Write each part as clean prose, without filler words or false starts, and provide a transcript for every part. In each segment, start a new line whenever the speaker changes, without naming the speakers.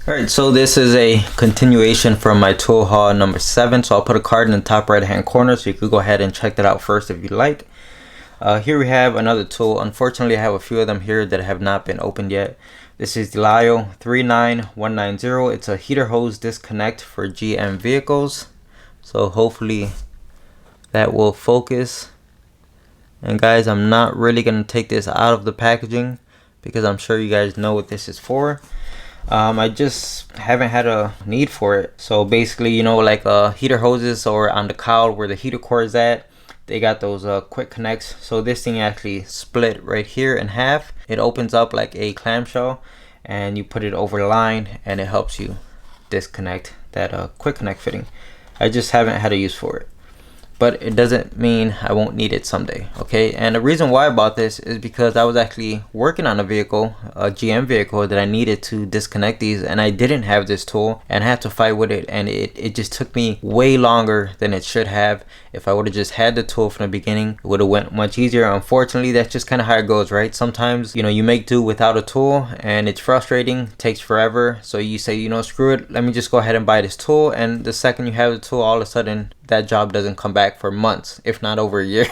Alright, so this is a continuation from my tool haul number 7. So I'll put a card in the top right hand corner so you could go ahead and check that out first if you'd like. Here we have another tool. Unfortunately, I have a few of them here that have not been opened yet. This is the Lio 39190. It's a heater hose disconnect for GM vehicles. So hopefully that will focus. And guys, I'm not really going to take this out of the packaging because I'm sure you guys know what this is for. I just haven't had a need for it. So basically, you know, like heater hoses or on the cowl where the heater core is at, they got those quick connects. So this thing actually split right here in half. It opens up like a clamshell and you put it over the line and it helps you disconnect that quick connect fitting. I just haven't had a use for it, but it doesn't mean I won't need it someday. Okay, and the reason why I bought this is because I was actually working on a vehicle, a GM vehicle, that I needed to disconnect these, and I didn't have this tool and had to fight with it, and it just took me way longer than it should have. If I would have just had the tool from the beginning, it would have went much easier. Unfortunately, that's just kind of how it goes, right? Sometimes, you know, you make do without a tool and it's frustrating, takes forever. So you say, you know, screw it, let me just go ahead and buy this tool, and the second you have the tool, all of a sudden that job doesn't come back for months, if not over a year.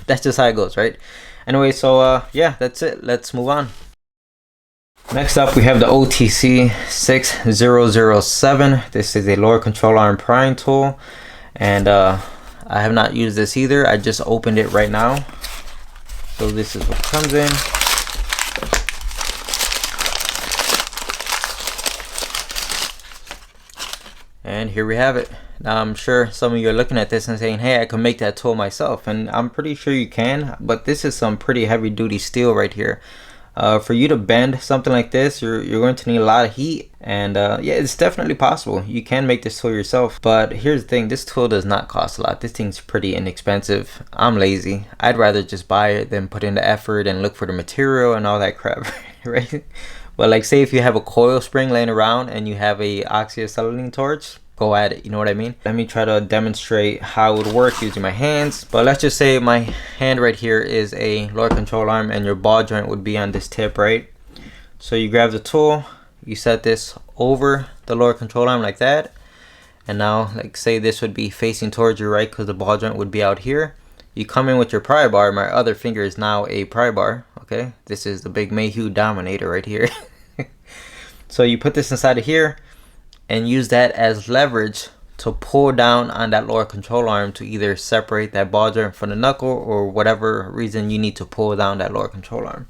That's just how it goes, right? Anyway, so yeah, that's it. Let's move on. Next up, we have the OTC 6007. This is a lower control arm prying tool, and I have not used this either. I just opened it right now. So this is what comes in. And here we have it. Now I'm sure some of you are looking at this and saying, hey, I can make that tool myself, and I'm pretty sure you can, but this is some pretty heavy duty steel right here. For you to bend something like this, you're going to need a lot of heat, and yeah, it's definitely possible. You can make this tool yourself, but here's the thing, this tool does not cost a lot. This thing's pretty inexpensive. I'm lazy. I'd rather just buy it than put in the effort and look for the material and all that crap, right? But like, say if you have a coil spring laying around and you have a oxyacetylene torch, go at it, you know what I mean? Let me try to demonstrate how it would work using my hands. But let's just say my hand right here is a lower control arm and your ball joint would be on this tip, right? So you grab the tool, you set this over the lower control arm like that, and now, like, say this would be facing towards you, right? Because the ball joint would be out here. You come in with your pry bar. My other finger is now a pry bar, okay? This is the big Mayhew Dominator right here. So you put this inside of here and use that as leverage to pull down on that lower control arm to either separate that ball joint from the knuckle or whatever reason you need to pull down that lower control arm.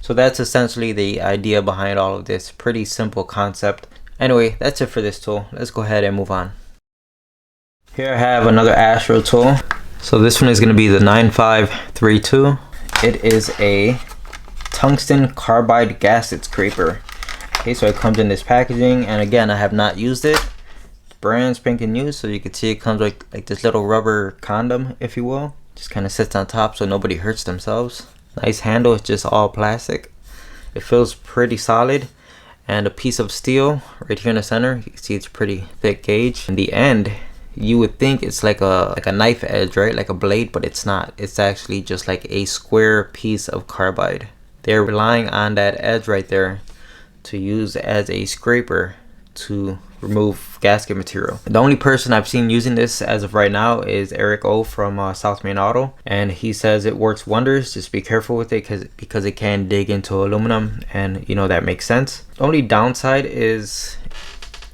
So that's essentially the idea behind all of this. Pretty simple concept. Anyway, that's it for this tool. Let's go ahead and move on. Here I have another Astro tool. So this one is going to be the 9532. It is a tungsten carbide gasket scraper. Okay, so it comes in this packaging, and again, I have not used it. Brand spanking new, so you can see it comes like this little rubber condom, if you will. Just kind of sits on top so nobody hurts themselves. Nice handle, it's just all plastic. It feels pretty solid, and a piece of steel right here in the center. You can see it's pretty thick gauge. In the end, you would think it's like a knife edge, right? Like a blade, but it's not. It's actually just like a square piece of carbide. They're relying on that edge right there to use as a scraper to remove gasket material. The only person I've seen using this as of right now is Eric O from South Main Auto, and he says it works wonders. Just be careful with it because it can dig into aluminum, and you know that makes sense. The only downside is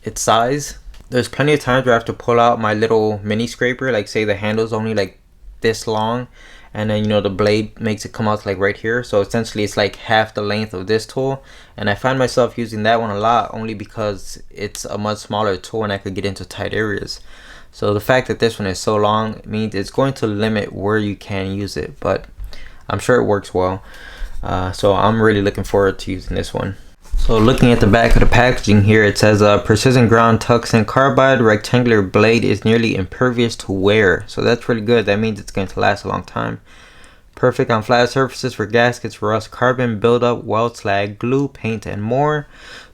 its size. There's plenty of times where I have to pull out my little mini scraper, like say the handle's only like this long, and then, you know, the blade makes it come out like right here. So essentially it's like half the length of this tool, and I find myself using that one a lot only because it's a much smaller tool and I could get into tight areas. So the fact that this one is so long means it's going to limit where you can use it, but I'm sure it works well. So I'm really looking forward to using this one. So looking at the back of the packaging here, it says precision ground tungsten carbide rectangular blade is nearly impervious to wear. So that's really good. That means it's going to last a long time. Perfect on flat surfaces for gaskets, rust, carbon buildup, weld, slag, glue, paint, and more.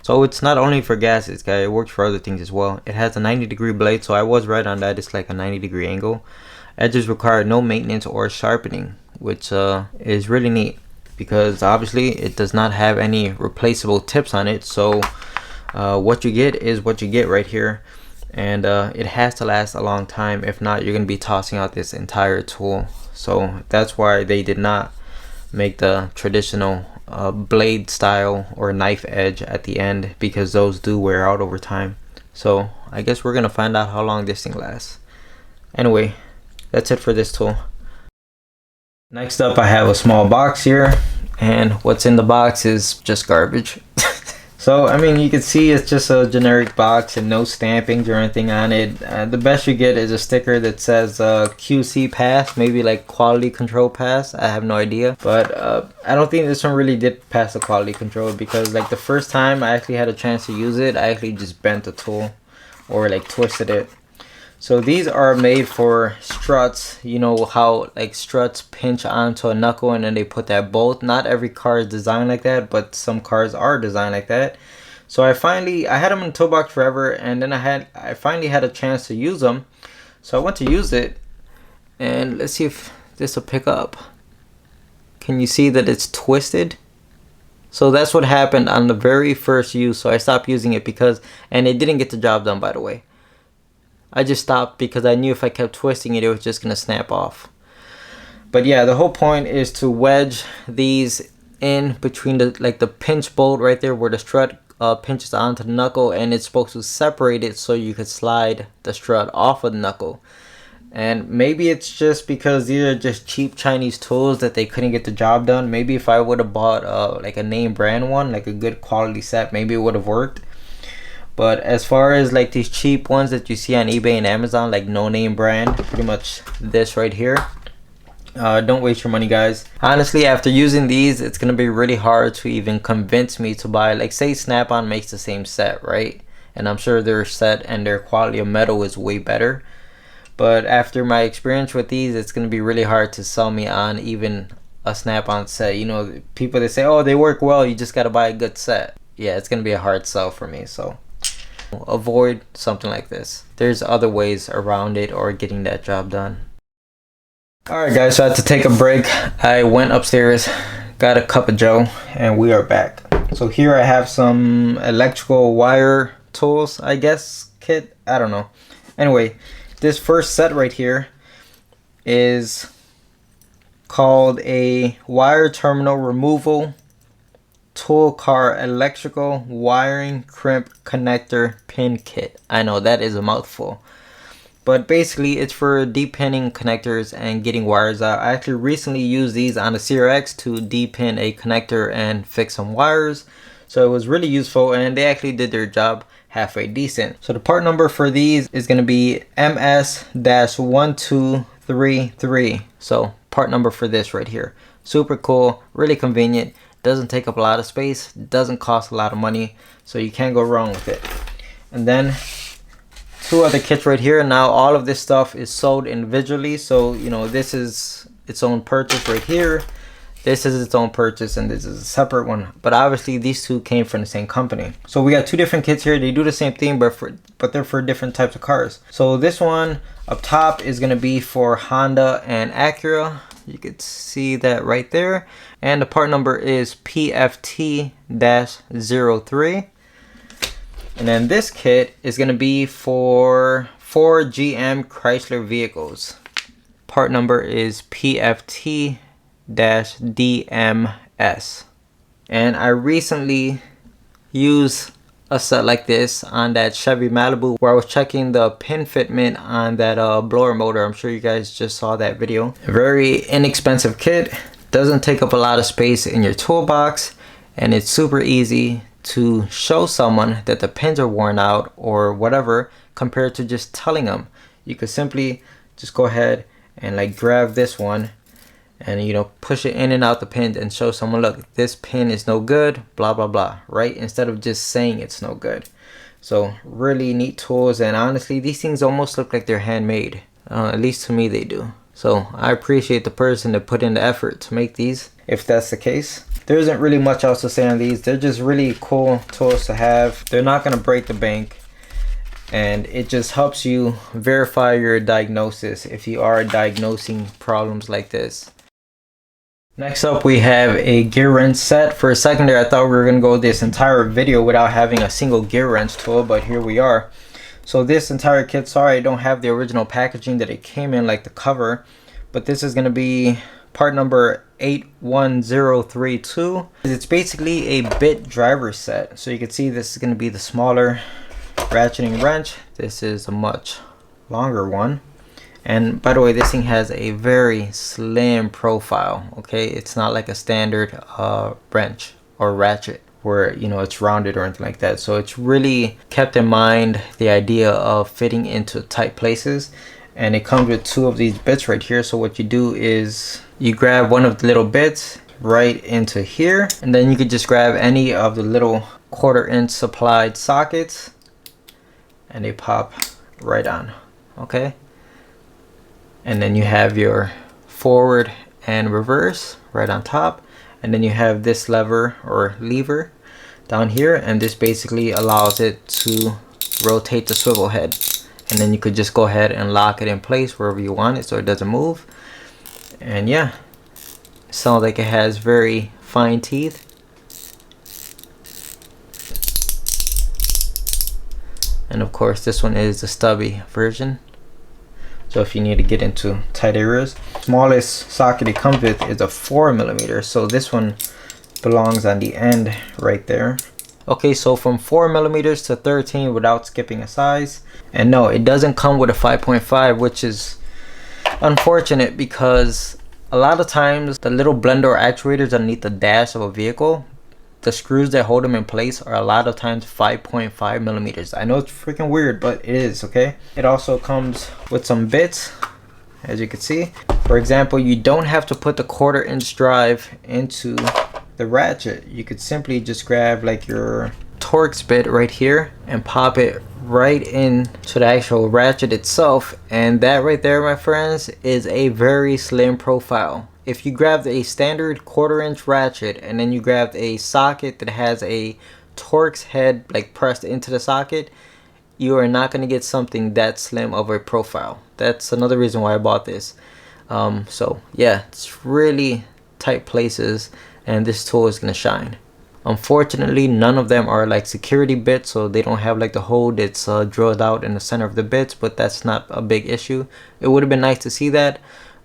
So it's not only for gaskets, guys. It works for other things as well. It has a 90-degree blade, so I was right on that. It's like a 90-degree angle. Edges require no maintenance or sharpening, which is really neat. because obviously it does not have any replaceable tips on it. So what you get is what you get right here, and it has to last a long time. If not, you're gonna be tossing out this entire tool. So that's why they did not make the traditional blade style or knife edge at the end, because those do wear out over time. So I guess we're gonna find out how long this thing lasts. Anyway, that's it for this tool. Next up, I have a small box here, and what's in the box is just garbage. So I mean, you can see it's just a generic box and no stampings or anything on it. The best you get is a sticker that says QC pass, maybe like quality control pass. I have no idea, but I don't think this one really did pass the quality control, because like the first time I actually had a chance to use it, I actually just bent the tool or like twisted it. So these are made for struts. You know how like struts pinch onto a knuckle and then they put that bolt. Not every car is designed like that, but some cars are designed like that. So I had them in the toolbox forever, and then I finally had a chance to use them. So I went to use it, and let's see if this will pick up. Can you see that it's twisted? So that's what happened on the very first use. So I stopped using it and it didn't get the job done, by the way. I just stopped because I knew if I kept twisting it, it was just gonna snap off. But yeah, the whole point is to wedge these in between the pinch bolt right there where the strut pinches onto the knuckle, and it's supposed to separate it so you could slide the strut off of the knuckle. And maybe it's just because these are just cheap Chinese tools that they couldn't get the job done. Maybe if I would have bought like a name brand one, like a good quality set, maybe it would have worked. But as far as like these cheap ones that you see on eBay and Amazon, like no name brand, pretty much this right here, don't waste your money, guys. Honestly, after using these, it's gonna be really hard to even convince me to buy, like say Snap-on makes the same set, right? And I'm sure their set and their quality of metal is way better. But after my experience with these, it's gonna be really hard to sell me on even a Snap-on set. You know, people that say, oh, they work well, you just gotta buy a good set. Yeah, it's gonna be a hard sell for me, so avoid something like this. There's other ways around it or getting that job done. Alright guys, so I had to take a break. I went upstairs, got a cup of joe, and we are back. So here I have some electrical wire tools, I guess, kit, I don't know. Anyway, this first set right here is called a wire terminal removal tool car electrical wiring crimp connector pin kit. I know that is a mouthful, but basically it's for depinning connectors and getting wires out. I actually recently used these on the CRX to depin a connector and fix some wires, so it was really useful, and they actually did their job halfway decent. So the part number for these is going to be MS-1233. So part number for this right here. Super cool, really convenient. Doesn't take up a lot of space, doesn't cost a lot of money, so you can't go wrong with it. And then two other kits right here. Now all of this stuff is sold individually, so you know, this is its own purchase right here, this is its own purchase, and this is a separate one. But obviously these two came from the same company. So we got two different kits here. They do the same thing, but they're for different types of cars. So this one up top is going to be for Honda and Acura. You could see that right there. And the part number is PFT-03. And then this kit is going to be for 4 GM Chrysler vehicles. Part number is PFT-DMS. And I recently used a set like this on that Chevy Malibu where I was checking the pin fitment on that blower motor. I'm sure you guys just saw that video. A very inexpensive kit, doesn't take up a lot of space in your toolbox, and it's super easy to show someone that the pins are worn out or whatever, compared to just telling them. You could simply just go ahead and like grab this one and, you know, push it in and out the pins and show someone, look, this pin is no good, blah blah blah, right? Instead of just saying it's no good. So really neat tools, and honestly these things almost look like they're handmade, at least to me they do. So I appreciate the person that put in the effort to make these, if that's the case. There isn't really much else to say on these. They're just really cool tools to have. They're not going to break the bank, and it just helps you verify your diagnosis if you are diagnosing problems like this. Next up, we have a gear wrench set. For a second there, I thought we were going to go this entire video without having a single gear wrench tool, but here we are. So this entire kit, sorry I don't have the original packaging that it came in, like the cover, but this is going to be part number 81032. It's basically a bit driver set. So you can see this is going to be the smaller ratcheting wrench. This is a much longer one. And by the way, this thing has a very slim profile. Okay, it's not like a standard wrench or ratchet where, you know, it's rounded or anything like that. So it's really kept in mind the idea of fitting into tight places. And it comes with two of these bits right here. So what you do is you grab one of the little bits right into here, and then you could just grab any of the little 1/4 inch supplied sockets and they pop right on. Okay, and then you have your forward and reverse right on top, and then you have this lever or lever down here, and this basically allows it to rotate the swivel head, and then you could just go ahead and lock it in place wherever you want it so it doesn't move. And yeah, it sounds like it has very fine teeth. And of course this one is the stubby version, so if you need to get into tight areas. Smallest socket it comes with is a 4mm, so this one belongs on the end right there. Okay, so from 4mm to 13 without skipping a size. And no, it doesn't come with a 5.5, which is unfortunate because a lot of times the little blender or actuators underneath the dash of a vehicle, the screws that hold them in place are a lot of times 5.5mm. I know it's freaking weird, but it is. Okay, it also comes with some bits, as you can see. For example, you don't have to put the 1/4 inch drive into the ratchet. You could simply just grab like your Torx bit right here and pop it right into the actual ratchet itself, and that right there, my friends, is a very slim profile. If you grabbed a standard 1/4 inch ratchet and then you grabbed a socket that has a Torx head like pressed into the socket, you are not going to get something that slim of a profile. That's another reason why I bought this. So yeah, it's really tight places and this tool is going to shine. Unfortunately, none of them are like security bits, so they don't have like the hole that's drilled out in the center of the bits, but that's not a big issue. It would have been nice to see that,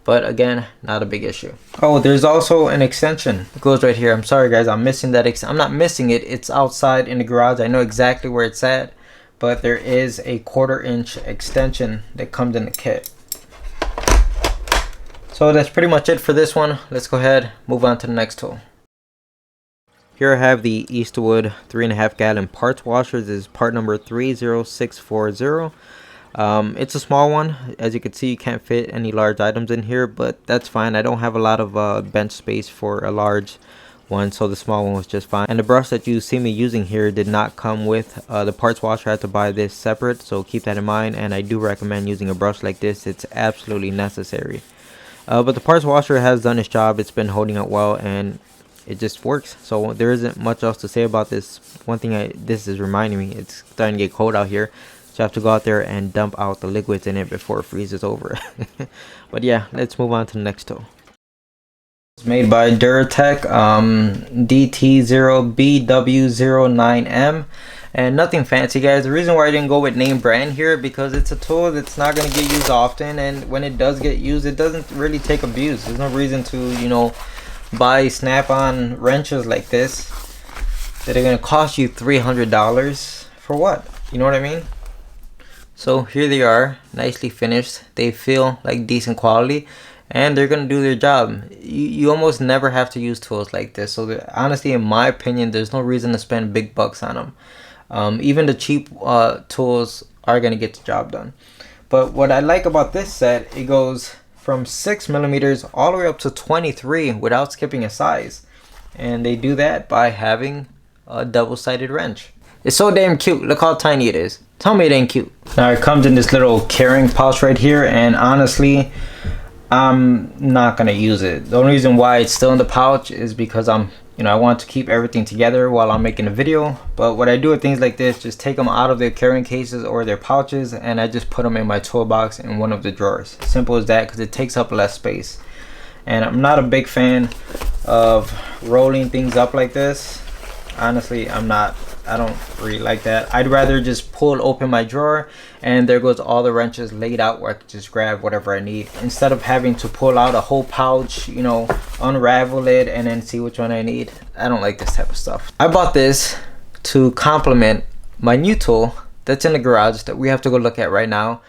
but again, not a big issue. Oh, there's also an extension. It goes right here. I'm sorry guys, I'm missing that. I'm not missing it. It's outside in the garage. I know exactly where it's at, but there is a 1/4 inch extension that comes in the kit. So that's pretty much it for this one. Let's go ahead, move on to the next tool. Here I have the Eastwood 3.5 gallon parts washer. This is part number 30640. It's a small one. As you can see, you can't fit any large items in here, but that's fine. I don't have a lot of bench space for a large one, so the small one was just fine. And the brush that you see me using here did not come with the parts washer. I had to buy this separate, so keep that in mind, and I do recommend using a brush like this. It's absolutely necessary. But the parts washer has done its job. It's been holding up well and it just works, so there isn't much else to say about this. One thing this is reminding me, it's starting to get cold out here, so I have to go out there and dump out the liquids in it before it freezes over. But yeah, let's move on to the next tool. It's made by Duratech, DT0BW09M, and nothing fancy guys. The reason why I didn't go with name brand here, because it's a tool that's not going to get used often, and when it does get used, it doesn't really take abuse. There's no reason to, you know, buy snap-on wrenches like this that are going to cost you $300 for what? You know what I mean? So here they are, nicely finished. They feel like decent quality and they're going to do their job. You almost never have to use tools like this, so honestly, in my opinion, there's no reason to spend big bucks on them. Even the cheap tools are going to get the job done. But what I like about this set, it goes from 6mm all the way up to 23 without skipping a size, and they do that by having a double-sided wrench. It's so damn cute. Look how tiny it is. Tell me it ain't cute. Now it comes in this little carrying pouch right here, and honestly, I'm not gonna use it. The only reason why it's still in the pouch is because I want to keep everything together while I'm making a video. But what I do with things like this, just take them out of their carrying cases or their pouches, and I just put them in my toolbox in one of the drawers. Simple as that, because it takes up less space. and I'm not a big fan of rolling things up like this. Honestly, I don't really like that. I'd rather just pull open my drawer and there goes all the wrenches laid out where I can just grab whatever I need, instead of having to pull out a whole pouch, you know, unravel it and then see which one I need. I don't like this type of stuff. I bought this to complement my new tool that's in the garage that we have to go look at right now.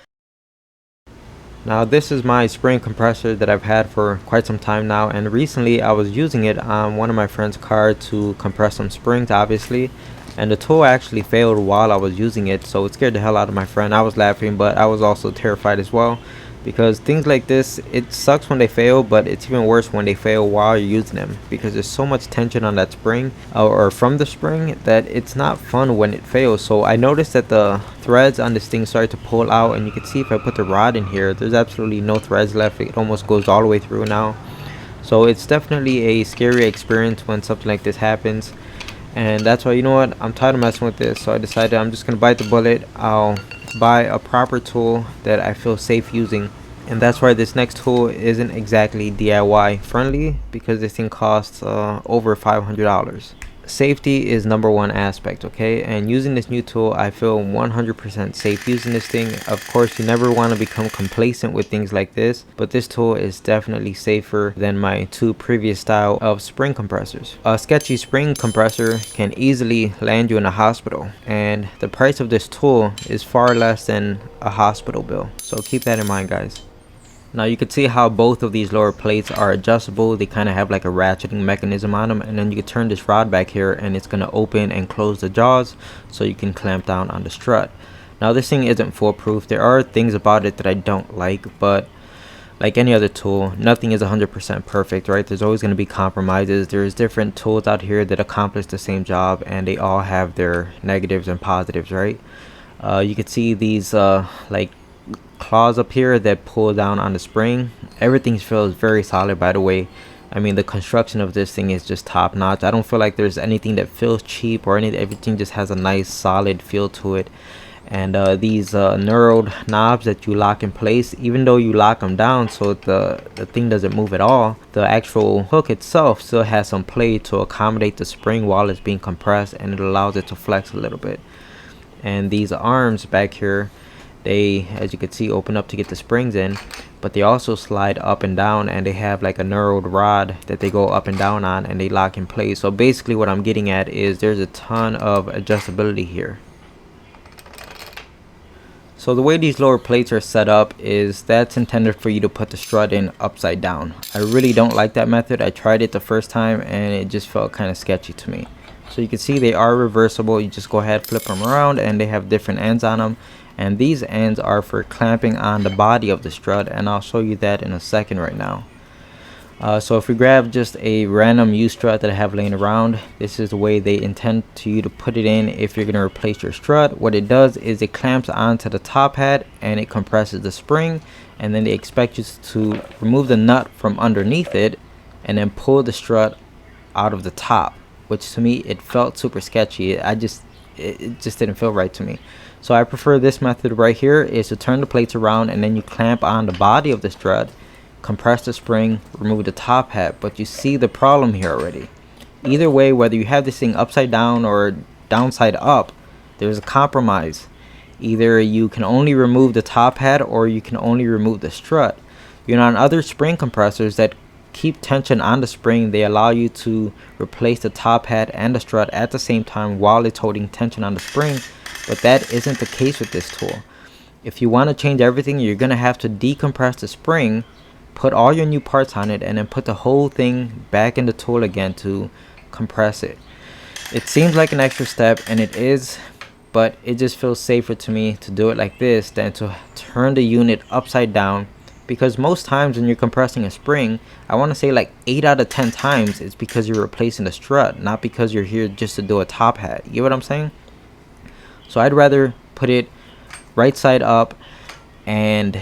Now this is my spring compressor that I've had for quite some time now, and recently I was using it on one of my friend's car to compress some springs, obviously, and the tool actually failed while I was using it, so it scared the hell out of my friend. I was laughing, but I was also terrified as well, because things like this, it sucks when they fail, but it's even worse when they fail while you're using them, because there's so much tension on that spring or from the spring that it's not fun when it fails. So I noticed that the threads on this thing started to pull out, and you can see if I put the rod in here, there's absolutely no threads left. It almost goes all the way through now. So it's definitely a scary experience when something like this happens, and that's why, you know what, I'm tired of messing with this, so I decided I'm just gonna bite the bullet. I'll buy a proper tool that I feel safe using, and that's why this next tool isn't exactly DIY friendly, because this thing costs over $500. Safety is #1 aspect, okay? And using this new tool, I feel 100% safe using this thing. Of course, you never want to become complacent with things like this, but this tool is definitely safer than my 2 previous style of spring compressors. A sketchy spring compressor can easily land you in a hospital, and the price of this tool is far less than a hospital bill, so keep that in mind, guys. Now you can see how both of these lower plates are adjustable. They kind of have like a ratcheting mechanism on them, and then you can turn this rod back here and it's going to open and close the jaws so you can clamp down on the strut. Now this thing isn't foolproof. There are things about it that I don't like, but like any other tool, nothing is 100% perfect, right? There's always going to be compromises. There's different tools out here that accomplish the same job, and they all have their negatives and positives, right? You can see these like claws up here that pull down on the spring. Everything feels very solid, by the way. I mean, the construction of this thing is just top notch. I don't feel like there's anything that feels cheap or anything. Everything just has a nice solid feel to it. And these knurled knobs that you lock in place, even though you lock them down so the thing doesn't move at all, the actual hook itself still has some play to accommodate the spring while it's being compressed, and it allows it to flex a little bit. And these arms back here, they, as you can see, open up to get the springs in, but they also slide up and down, and they have like a knurled rod that they go up and down on, and they lock in place. So basically what I'm getting at is there's a ton of adjustability here. So the way these lower plates are set up is that's intended for you to put the strut in upside down. I really don't like that method. I tried it the first time and it just felt kind of sketchy to me. So you can see they are reversible. You just go ahead, flip them around, and they have different ends on them. And these ends are for clamping on the body of the strut, and I'll show you that in a second right now. So if we grab just a random U-strut that I have laying around, this is the way they intend you to put it in if you're going to replace your strut. What it does is it clamps onto the top hat and it compresses the spring, and then they expect you to remove the nut from underneath it and then pull the strut out of the top, which to me it felt super sketchy. It just didn't feel right to me. So I prefer this method right here, is to turn the plates around and then you clamp on the body of the strut, compress the spring, remove the top hat. But you see the problem here already. Either way, whether you have this thing upside down or downside up, there's a compromise. Either you can only remove the top hat or you can only remove the strut. You know, on other spring compressors that keep tension on the spring, they allow you to replace the top hat and the strut at the same time while it's holding tension on the spring, but that isn't the case with this tool. If you want to change everything, you're going to have to decompress the spring, put all your new parts on it, and then put the whole thing back in the tool again to compress it. It seems like an extra step, and it is, but it just feels safer to me to do it like this than to turn the unit upside down, because most times when you're compressing a spring, I want to say like 8 out of 10 times it's because you're replacing the strut, not because you're here just to do a top hat. You get what I'm saying? So I'd rather put it right side up and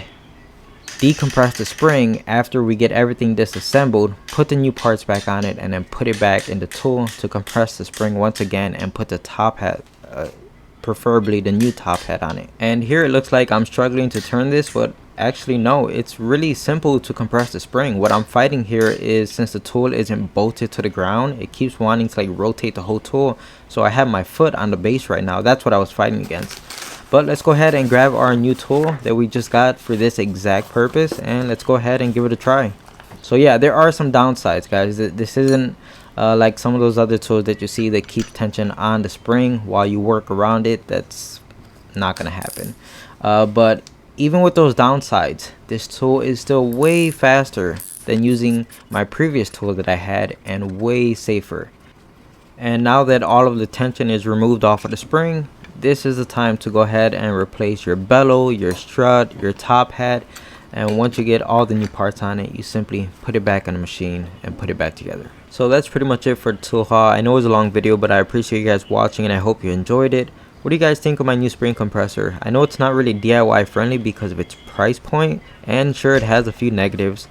decompress the spring after we get everything disassembled, put the new parts back on it, and then put it back in the tool to compress the spring once again and put the top hat, preferably the new top hat, on it. And here it looks like I'm struggling to turn this, but actually no, it's really simple to compress the spring. What I'm fighting here is, since the tool isn't bolted to the ground, it keeps wanting to like rotate the whole tool. So I have my foot on the base right now. That's what I was fighting against. But let's go ahead and grab our new tool that we just got for this exact purpose, and let's go ahead and give it a try. So yeah, there are some downsides, guys. This isn't like some of those other tools that you see that keep tension on the spring while you work around it. That's not gonna happen. But even with those downsides, this tool is still way faster than using my previous tool that I had, and way safer. And now that all of the tension is removed off of the spring, this is the time to go ahead and replace your bellow, your strut, your top hat. And once you get all the new parts on it, you simply put it back on the machine and put it back together. So that's pretty much it for the tool haul. I know it was a long video, but I appreciate you guys watching, and I hope you enjoyed it. What do you guys think of my new spring compressor? I know it's not really DIY friendly because of its price point, and sure, it has a few negatives.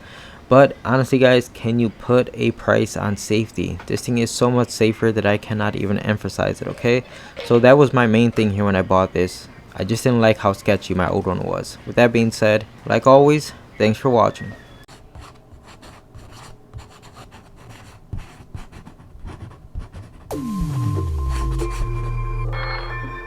But honestly guys, can you put a price on safety? This thing is so much safer that I cannot even emphasize it, okay? So that was my main thing here when I bought this. I just didn't like how sketchy my old one was. With that being said, like always, thanks for watching.